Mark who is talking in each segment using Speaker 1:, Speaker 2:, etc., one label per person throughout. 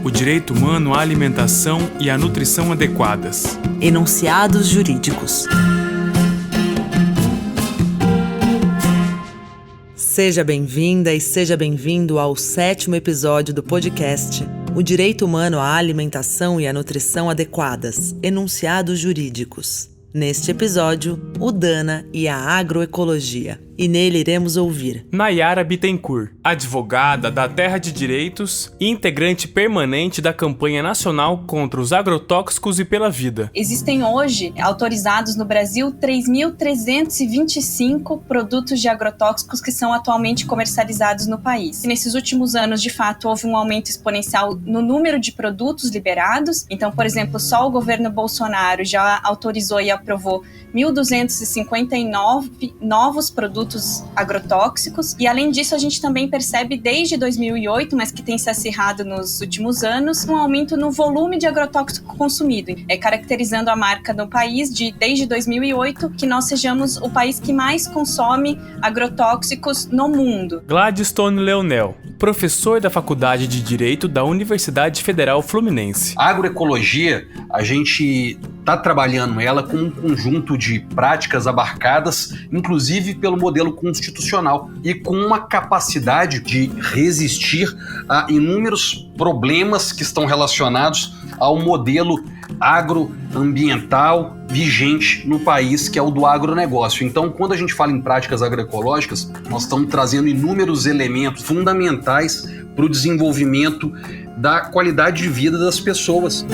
Speaker 1: O direito humano à alimentação e à nutrição adequadas.
Speaker 2: Enunciados jurídicos. Seja bem-vinda e seja bem-vindo ao 7º episódio do podcast O Direito Humano à Alimentação e à Nutrição Adequadas, Enunciados Jurídicos. Neste episódio, o DANA e a agroecologia. E nele iremos ouvir
Speaker 1: Nayara Bittencourt, advogada da Terra de Direitos e integrante permanente da campanha nacional contra os agrotóxicos e pela vida.
Speaker 3: Existem hoje, autorizados no Brasil, 3.325 produtos de agrotóxicos que são atualmente comercializados no país. E nesses últimos anos, de fato, houve um aumento exponencial no número de produtos liberados. Então, por exemplo, só o governo Bolsonaro já autorizou e aprovou 1.259 novos produtos agrotóxicos. E além disso, a gente também percebe desde 2008, mas que tem se acirrado nos últimos anos, um aumento no volume de agrotóxico consumido, caracterizando a marca no país desde 2008, que nós sejamos o país que mais consome agrotóxicos no mundo.
Speaker 1: Gladstone Leonel, professor da Faculdade de Direito da Universidade Federal Fluminense.
Speaker 4: A agroecologia, a gente está trabalhando ela com um conjunto de práticas abarcadas, inclusive pelo modelo constitucional, e com uma capacidade de resistir a inúmeros problemas que estão relacionados ao modelo agroambiental vigente no país, que é o do agronegócio. Então, quando a gente fala em práticas agroecológicas, nós estamos trazendo inúmeros elementos fundamentais para o desenvolvimento da qualidade de vida das pessoas.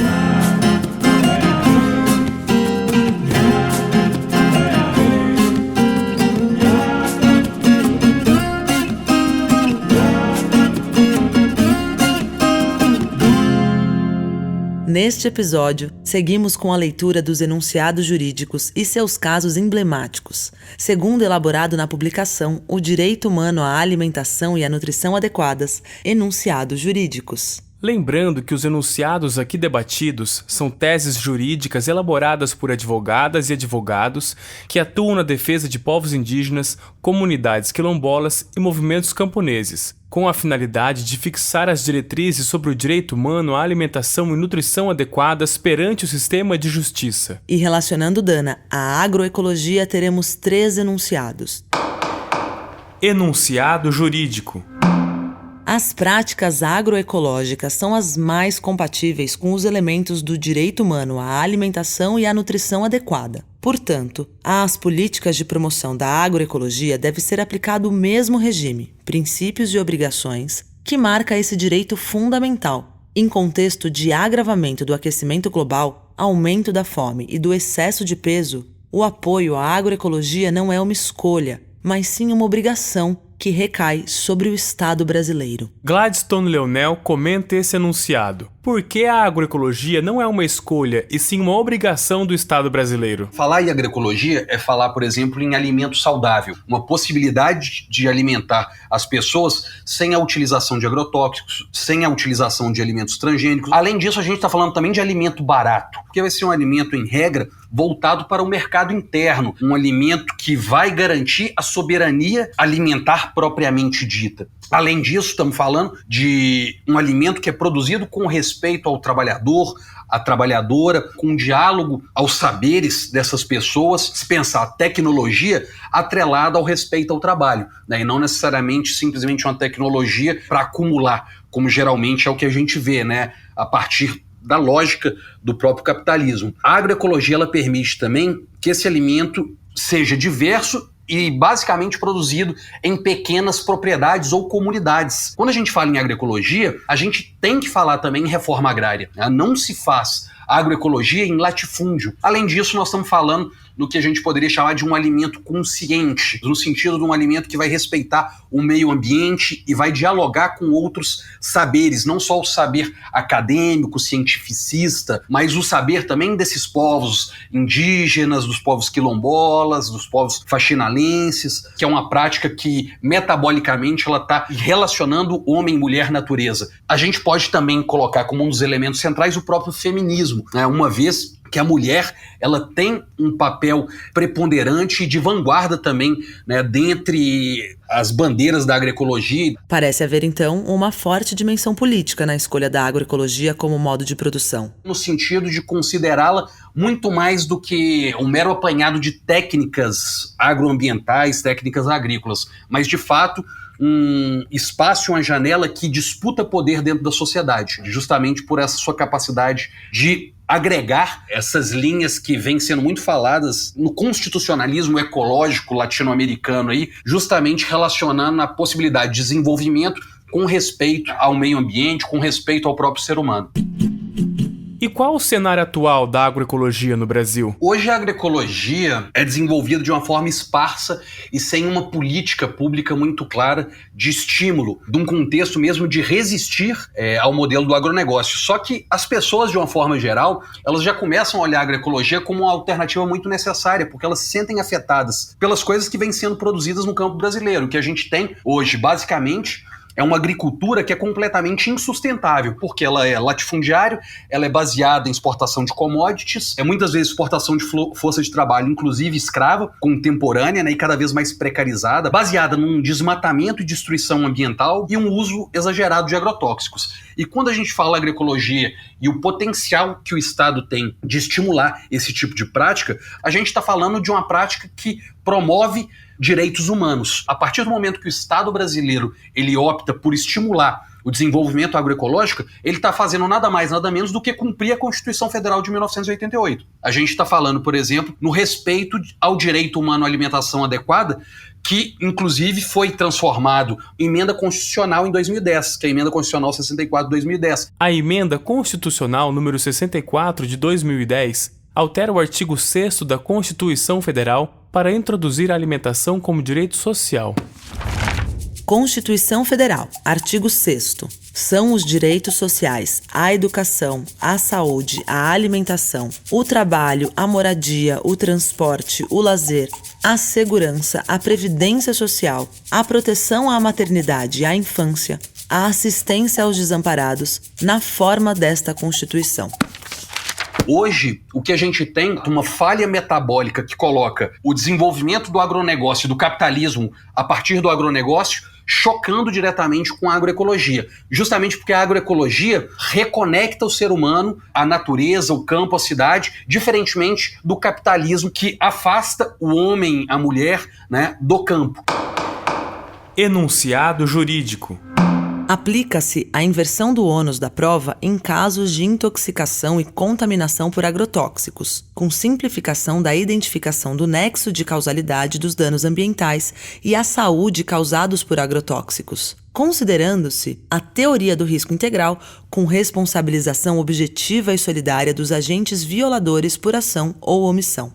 Speaker 2: Neste episódio, seguimos com a leitura dos enunciados jurídicos e seus casos emblemáticos, segundo elaborado na publicação O Direito Humano à Alimentação e à Nutrição Adequadas, Enunciados Jurídicos.
Speaker 1: Lembrando que os enunciados aqui debatidos são teses jurídicas elaboradas por advogadas e advogados que atuam na defesa de povos indígenas, comunidades quilombolas e movimentos camponeses, com a finalidade de fixar as diretrizes sobre o direito humano à alimentação e nutrição adequadas perante o sistema de justiça.
Speaker 2: E relacionando DANA à agroecologia, teremos 3 enunciados.
Speaker 1: Enunciado jurídico.
Speaker 2: As práticas agroecológicas são as mais compatíveis com os elementos do direito humano à alimentação e à nutrição adequada. Portanto, às políticas de promoção da agroecologia deve ser aplicado o mesmo regime, princípios e obrigações, que marca esse direito fundamental. Em contexto de agravamento do aquecimento global, aumento da fome e do excesso de peso, o apoio à agroecologia não é uma escolha, mas sim uma obrigação que recai sobre o Estado brasileiro.
Speaker 1: Gladstone Leonel comenta esse enunciado. Por que a agroecologia não é uma escolha e sim uma obrigação do Estado brasileiro?
Speaker 4: Falar em agroecologia é falar, por exemplo, em alimento saudável, uma possibilidade de alimentar as pessoas sem a utilização de agrotóxicos, sem a utilização de alimentos transgênicos. Além disso, a gente está falando também de alimento barato, porque vai ser um alimento, em regra, voltado para o mercado interno, um alimento que vai garantir a soberania alimentar propriamente dita. Além disso, estamos falando de um alimento que é produzido com respeito ao trabalhador, à trabalhadora, com diálogo aos saberes dessas pessoas, se pensar a tecnologia atrelada ao respeito ao trabalho, né? E não necessariamente simplesmente uma tecnologia para acumular, como geralmente é o que a gente vê, né? A partir da lógica do próprio capitalismo. A agroecologia ela permite também que esse alimento seja diverso e basicamente produzido em pequenas propriedades ou comunidades. Quando a gente fala em agroecologia, a gente tem que falar também em reforma agrária, né? Não se faz agroecologia em latifúndio. Além disso, nós estamos falando no que a gente poderia chamar de um alimento consciente, no sentido de um alimento que vai respeitar o meio ambiente e vai dialogar com outros saberes, não só o saber acadêmico, cientificista, mas o saber também desses povos indígenas, dos povos quilombolas, dos povos faxinalenses, que é uma prática que metabolicamente ela está relacionando homem, mulher, natureza. A gente pode também colocar como um dos elementos centrais o próprio feminismo, né? Uma vez que a mulher ela tem um papel preponderante e de vanguarda também, né, dentre as bandeiras da agroecologia.
Speaker 2: Parece haver, então, uma forte dimensão política na escolha da agroecologia como modo de produção.
Speaker 4: No sentido de considerá-la muito mais do que um mero apanhado de técnicas agroambientais, técnicas agrícolas, mas, de fato, um espaço, uma janela que disputa poder dentro da sociedade, justamente por essa sua capacidade de agregar essas linhas que vêm sendo muito faladas no constitucionalismo ecológico latino-americano, aí, justamente relacionando a possibilidade de desenvolvimento com respeito ao meio ambiente, com respeito ao próprio ser humano.
Speaker 1: E qual o cenário atual da agroecologia no Brasil?
Speaker 4: Hoje a agroecologia é desenvolvida de uma forma esparsa e sem uma política pública muito clara de estímulo, de um contexto mesmo de resistir ao modelo do agronegócio. Só que as pessoas, de uma forma geral, elas já começam a olhar a agroecologia como uma alternativa muito necessária, porque elas se sentem afetadas pelas coisas que vêm sendo produzidas no campo brasileiro. O que a gente tem hoje, basicamente, é uma agricultura que é completamente insustentável, porque ela é latifundiária, ela é baseada em exportação de commodities, muitas vezes exportação de força de trabalho, inclusive escrava, contemporânea, né, e cada vez mais precarizada, baseada num desmatamento e destruição ambiental e um uso exagerado de agrotóxicos. E quando a gente fala agroecologia e o potencial que o Estado tem de estimular esse tipo de prática, a gente está falando de uma prática que promove direitos humanos. A partir do momento que o Estado brasileiro ele opta por estimular o desenvolvimento agroecológico, ele está fazendo nada mais, nada menos do que cumprir a Constituição Federal de 1988. A gente está falando, por exemplo, no respeito ao direito humano à alimentação adequada, que, inclusive, foi transformado em emenda constitucional em 2010, que é a Emenda Constitucional 64 de 2010.
Speaker 1: A Emenda Constitucional número 64 de 2010 altera o artigo 6º da Constituição Federal para introduzir a alimentação como direito social.
Speaker 2: Constituição Federal, artigo 6º. São os direitos sociais, a educação, a saúde, a alimentação, o trabalho, a moradia, o transporte, o lazer, a segurança, a previdência social, a proteção à maternidade e à infância, a assistência aos desamparados, na forma desta Constituição.
Speaker 4: Hoje, o que a gente tem é uma falha metabólica que coloca o desenvolvimento do agronegócio e do capitalismo a partir do agronegócio chocando diretamente com a agroecologia. Justamente porque a agroecologia reconecta o ser humano à natureza, o campo, a cidade, diferentemente do capitalismo que afasta o homem, a mulher, né, do campo.
Speaker 1: Enunciado jurídico.
Speaker 2: Aplica-se a inversão do ônus da prova em casos de intoxicação e contaminação por agrotóxicos, com simplificação da identificação do nexo de causalidade dos danos ambientais e à saúde causados por agrotóxicos, considerando-se a teoria do risco integral com responsabilização objetiva e solidária dos agentes violadores por ação ou omissão.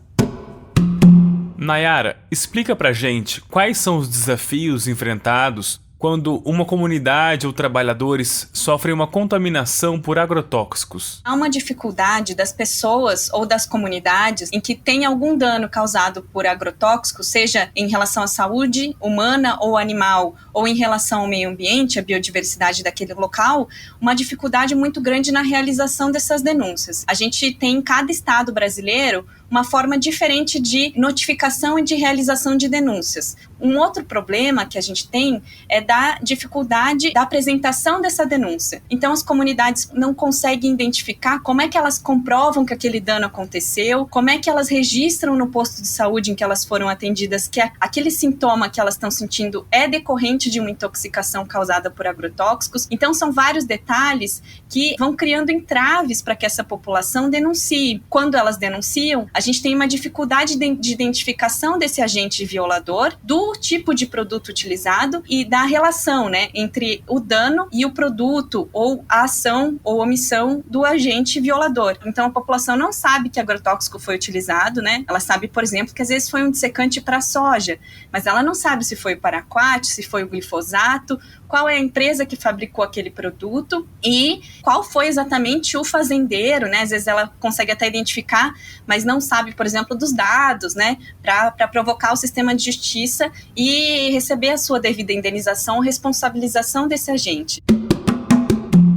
Speaker 1: Nayara, explica pra gente quais são os desafios enfrentados quando uma comunidade ou trabalhadores sofrem uma contaminação por agrotóxicos.
Speaker 3: Há uma dificuldade das pessoas ou das comunidades em que tem algum dano causado por agrotóxicos, seja em relação à saúde humana ou animal, ou em relação ao meio ambiente, à biodiversidade daquele local, uma dificuldade muito grande na realização dessas denúncias. A gente tem em cada estado brasileiro uma forma diferente de notificação e de realização de denúncias. Um outro problema que a gente tem é da dificuldade da apresentação dessa denúncia. Então, as comunidades não conseguem identificar como é que elas comprovam que aquele dano aconteceu, como é que elas registram no posto de saúde em que elas foram atendidas que aquele sintoma que elas estão sentindo é decorrente de uma intoxicação causada por agrotóxicos. Então, são vários detalhes que vão criando entraves para que essa população denuncie. Quando elas denunciam, a gente tem uma dificuldade de identificação desse agente violador, do tipo de produto utilizado e da relação, né, entre o dano e o produto ou a ação ou omissão do agente violador. Então a população não sabe que agrotóxico foi utilizado, né? Ela sabe, por exemplo, que às vezes foi um dessecante para soja, mas ela não sabe se foi o paraquat, se foi o glifosato, qual é a empresa que fabricou aquele produto e qual foi exatamente o fazendeiro, né? Às vezes ela consegue até identificar, mas não sabe, por exemplo, dos dados, né? Para provocar o sistema de justiça e receber a sua devida indenização ou responsabilização desse agente.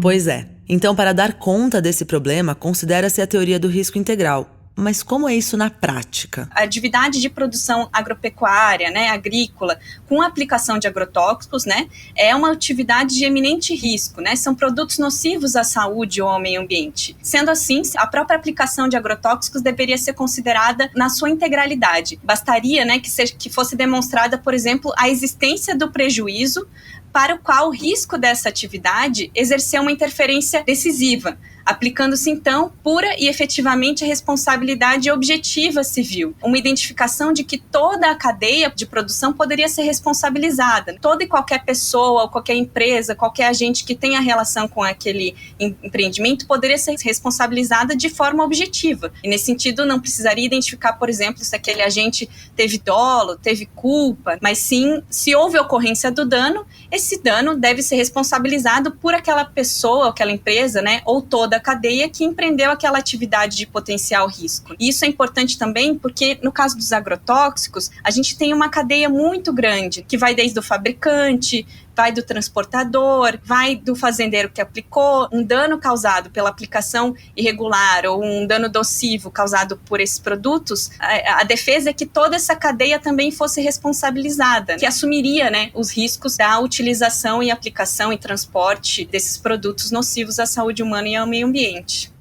Speaker 2: Pois é. Então, para dar conta desse problema, considera-se a teoria do risco integral, Mas como é isso na prática?
Speaker 3: A atividade de produção agropecuária, né, agrícola, com aplicação de agrotóxicos, né, é uma atividade de eminente risco, né, são produtos nocivos à saúde ou ao meio ambiente. Sendo assim, a própria aplicação de agrotóxicos deveria ser considerada na sua integralidade. Bastaria, né, que fosse demonstrada, por exemplo, a existência do prejuízo para o qual o risco dessa atividade exerceu uma interferência decisiva, aplicando-se, então, pura e efetivamente a responsabilidade objetiva civil. Uma identificação de que toda a cadeia de produção poderia ser responsabilizada. Toda e qualquer pessoa, ou qualquer empresa, qualquer agente que tenha relação com aquele empreendimento poderia ser responsabilizada de forma objetiva. E, nesse sentido, não precisaria identificar, por exemplo, se aquele agente teve dolo, teve culpa, mas sim, se houve ocorrência do dano, esse dano deve ser responsabilizado por aquela pessoa, aquela empresa, né, ou toda a cadeia que empreendeu aquela atividade de potencial risco. E isso é importante também porque, no caso dos agrotóxicos, a gente tem uma cadeia muito grande, que vai desde o fabricante, vai do transportador, vai do fazendeiro que aplicou. Um dano causado pela aplicação irregular ou um dano nocivo causado por esses produtos, a defesa é que toda essa cadeia também fosse responsabilizada, que assumiria, né, os riscos da utilização e aplicação e transporte desses produtos nocivos à saúde humana e ao meio ambiente.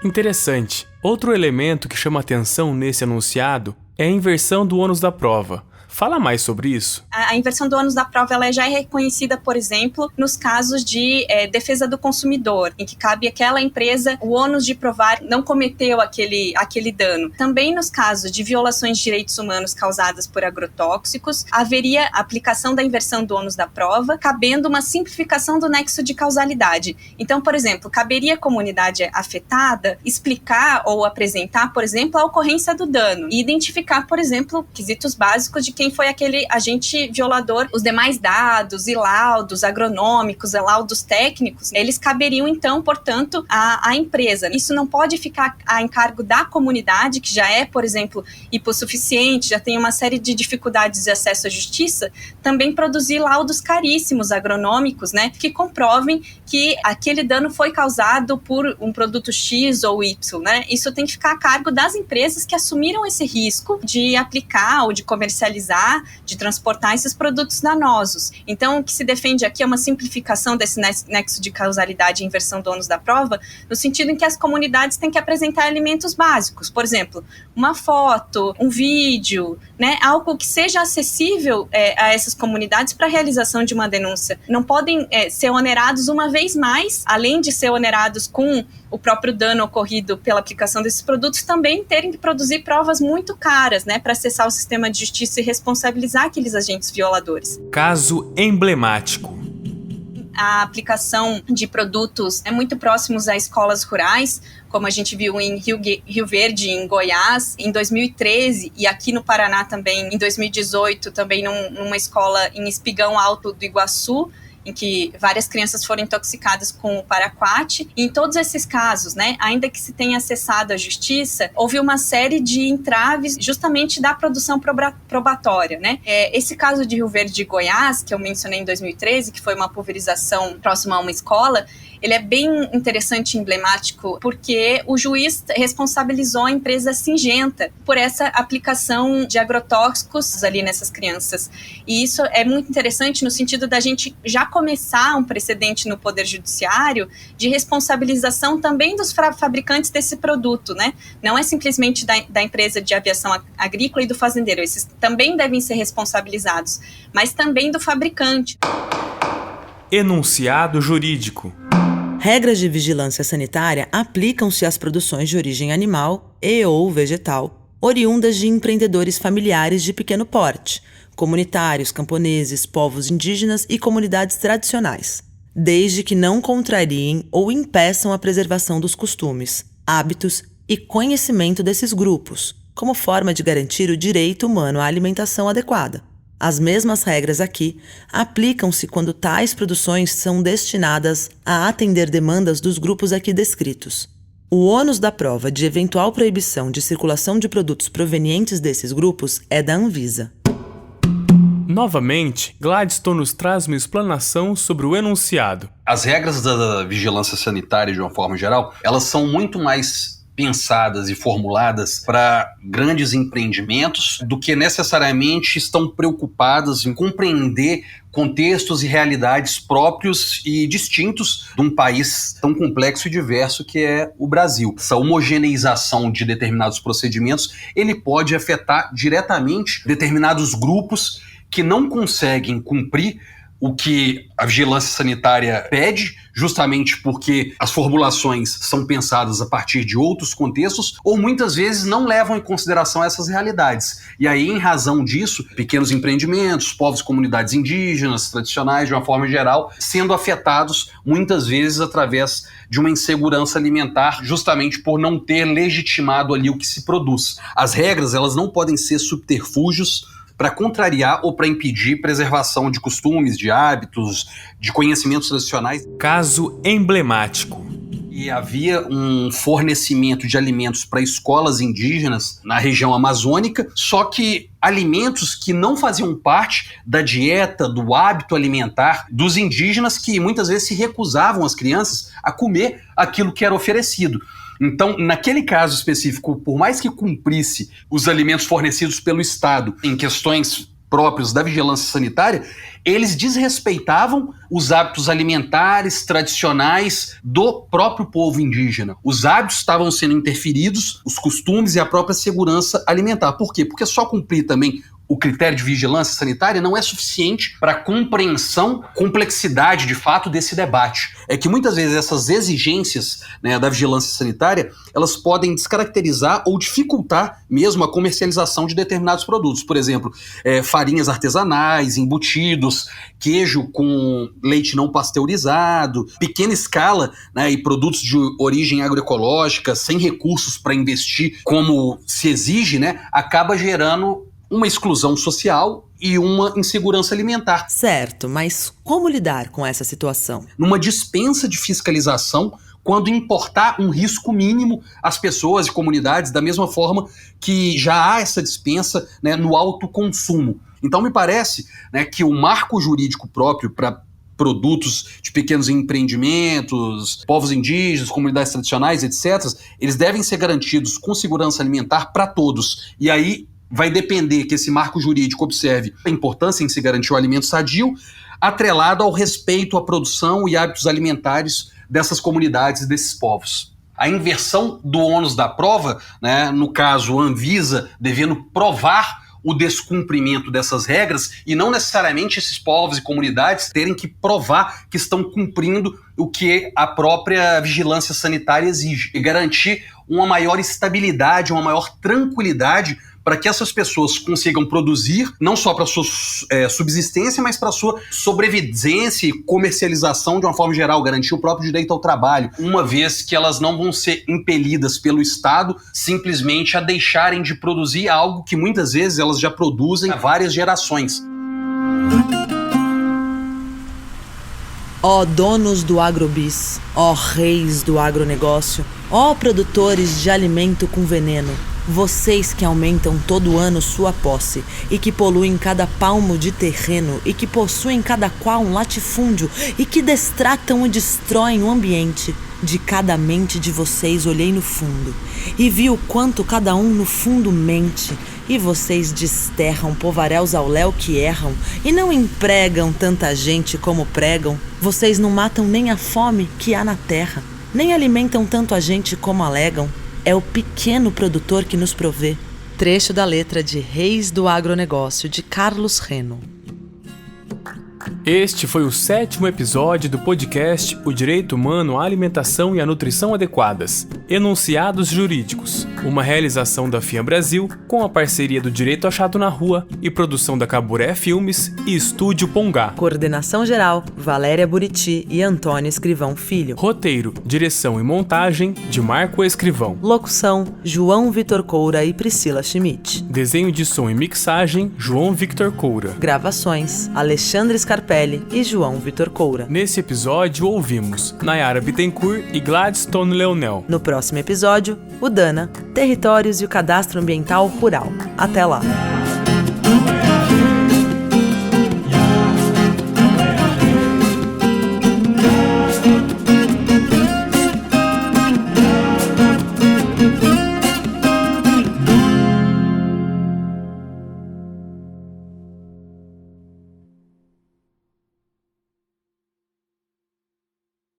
Speaker 1: Interessante. Outro elemento que chama atenção nesse enunciado é a inversão do ônus da prova. Fala mais sobre isso.
Speaker 3: A inversão do ônus da prova ela já é reconhecida, por exemplo, nos casos de defesa do consumidor, em que cabe àquela empresa o ônus de provar não cometeu aquele dano. Também nos casos de violações de direitos humanos causadas por agrotóxicos, haveria a aplicação da inversão do ônus da prova, cabendo uma simplificação do nexo de causalidade. Então, por exemplo, caberia à comunidade afetada explicar ou apresentar, por exemplo, a ocorrência do dano e identificar, por exemplo, quesitos básicos de quem foi aquele agente violador. Os demais dados e laudos agronômicos, laudos técnicos, eles caberiam então, portanto, à empresa. Isso não pode ficar a encargo da comunidade, que já é, por exemplo, hipossuficiente, já tem uma série de dificuldades de acesso à justiça, também produzir laudos caríssimos agronômicos, né, que comprovem que aquele dano foi causado por um produto X ou Y, né? Isso tem que ficar a cargo das empresas que assumiram esse risco de aplicar ou de comercializar, de transportar esses produtos danosos. Então, o que se defende aqui é uma simplificação desse nexo de causalidade e inversão do ônus da prova, no sentido em que as comunidades têm que apresentar elementos básicos, por exemplo, uma foto, um vídeo, né, algo que seja acessível a essas comunidades para a realização de uma denúncia. Não podem ser onerados uma vez mais, além de ser onerados com o próprio dano ocorrido pela aplicação desses produtos, também terem que produzir provas muito caras, né, para acessar o sistema de justiça e responsabilizar aqueles agentes violadores.
Speaker 1: Caso emblemático.
Speaker 3: A aplicação de produtos muito próximos a escolas rurais, como a gente viu em Rio Verde, em Goiás, em 2013, e aqui no Paraná também, em 2018, também numa escola em Espigão Alto do Iguaçu, em que várias crianças foram intoxicadas com o paraquat. E em todos esses casos, né, ainda que se tenha acessado a justiça, houve uma série de entraves justamente da produção probatória, né? Esse caso de Rio Verde e Goiás, que eu mencionei em 2013, que foi uma pulverização próxima a uma escola, ele é bem interessante e emblemático porque o juiz responsabilizou a empresa Singenta por essa aplicação de agrotóxicos ali nessas crianças. E isso é muito interessante no sentido da gente já começar um precedente no Poder Judiciário de responsabilização também dos fabricantes desse produto, né? Não é simplesmente da empresa de aviação agrícola e do fazendeiro, esses também devem ser responsabilizados, mas também do fabricante.
Speaker 1: Enunciado jurídico.
Speaker 2: Regras de vigilância sanitária aplicam-se às produções de origem animal e ou vegetal, oriundas de empreendedores familiares de pequeno porte, comunitários, camponeses, povos indígenas e comunidades tradicionais, desde que não contrariem ou impeçam a preservação dos costumes, hábitos e conhecimento desses grupos, como forma de garantir o direito humano à alimentação adequada. As mesmas regras aqui aplicam-se quando tais produções são destinadas a atender demandas dos grupos aqui descritos. O ônus da prova de eventual proibição de circulação de produtos provenientes desses grupos é da Anvisa.
Speaker 1: Novamente, Gladstone nos traz uma explanação sobre o enunciado.
Speaker 4: As regras da vigilância sanitária, de uma forma geral, elas são muito mais pensadas e formuladas para grandes empreendimentos do que necessariamente estão preocupadas em compreender contextos e realidades próprios e distintos de um país tão complexo e diverso que é o Brasil. Essa homogeneização de determinados procedimentos, ele pode afetar diretamente determinados grupos que não conseguem cumprir o que a vigilância sanitária pede, justamente porque as formulações são pensadas a partir de outros contextos, ou muitas vezes não levam em consideração essas realidades. E aí, em razão disso, pequenos empreendimentos, povos e comunidades indígenas, tradicionais, de uma forma geral, sendo afetados muitas vezes através de uma insegurança alimentar, justamente por não ter legitimado ali o que se produz. As regras, elas não podem ser subterfúgios para contrariar ou para impedir preservação de costumes, de hábitos, de conhecimentos tradicionais.
Speaker 1: Caso emblemático.
Speaker 4: E havia um fornecimento de alimentos para escolas indígenas na região amazônica, só que alimentos que não faziam parte da dieta, do hábito alimentar dos indígenas, que muitas vezes se recusavam as crianças a comer aquilo que era oferecido. Então, naquele caso específico, por mais que cumprisse os alimentos fornecidos pelo Estado em questões próprias da vigilância sanitária, eles desrespeitavam os hábitos alimentares tradicionais do próprio povo indígena. Os hábitos estavam sendo interferidos, os costumes e a própria segurança alimentar. Por quê? Porque só cumprir também o critério de vigilância sanitária não é suficiente para a compreensão, complexidade de fato desse debate. É que muitas vezes essas exigências, né, da vigilância sanitária, elas podem descaracterizar ou dificultar mesmo a comercialização de determinados produtos. Por exemplo, farinhas artesanais, embutidos, queijo com leite não pasteurizado, pequena escala, né, e produtos de origem agroecológica, sem recursos para investir como se exige, né, acaba gerando uma exclusão social e uma insegurança alimentar.
Speaker 2: Certo, mas como lidar com essa situação?
Speaker 4: Numa dispensa de fiscalização, quando importar um risco mínimo às pessoas e comunidades, da mesma forma que já há essa dispensa, né, no autoconsumo. Então me parece, né, que o marco jurídico próprio para produtos de pequenos empreendimentos, povos indígenas, comunidades tradicionais, etc., eles devem ser garantidos com segurança alimentar para todos. E aí vai depender que esse marco jurídico observe a importância em se garantir o alimento sadio, atrelado ao respeito à produção e hábitos alimentares dessas comunidades e desses povos. A inversão do ônus da prova, né, no caso a Anvisa devendo provar o descumprimento dessas regras e não necessariamente esses povos e comunidades terem que provar que estão cumprindo o que a própria vigilância sanitária exige, e garantir uma maior estabilidade, uma maior tranquilidade para que essas pessoas consigam produzir, não só para a sua subsistência, mas para a sua sobrevivência e comercialização de uma forma geral, garantir o próprio direito ao trabalho, uma vez que elas não vão ser impelidas pelo Estado simplesmente a deixarem de produzir algo que muitas vezes elas já produzem há várias gerações.
Speaker 2: Ó donos do agrobis, ó reis do agronegócio, ó produtores de alimento com veneno, vocês que aumentam todo ano sua posse e que poluem cada palmo de terreno e que possuem cada qual um latifúndio e que destratam e destroem o ambiente, de cada mente de vocês olhei no fundo e vi o quanto cada um no fundo mente, e vocês desterram povaréus ao léu que erram e não empregam tanta gente como pregam. Vocês não matam nem a fome que há na terra, nem alimentam tanto a gente como alegam. É o pequeno produtor que nos provê. Trecho da letra de Reis do Agronegócio, de Carlos Reno.
Speaker 1: Este foi o 7º episódio do podcast O Direito Humano à Alimentação e à Nutrição Adequadas, Enunciados Jurídicos, uma realização da FIAM Brasil com a parceria do Direito Achado na Rua e produção da Caburé Filmes e Estúdio Pongá.
Speaker 2: Coordenação geral, Valéria Buriti e Antônio Escrivão Filho.
Speaker 1: Roteiro, direção e montagem de Marco Escrivão.
Speaker 2: Locução, João Vitor Coura e Priscila Schmidt.
Speaker 1: Desenho de som e mixagem, João Victor Coura.
Speaker 2: Gravações, Alexandre Scarpelli e João Vitor Coura.
Speaker 1: Nesse episódio ouvimos Nayara Bittencourt e Gladstone Leonel.
Speaker 2: No próximo episódio, o DANA, Territórios e o Cadastro Ambiental Rural. Até lá!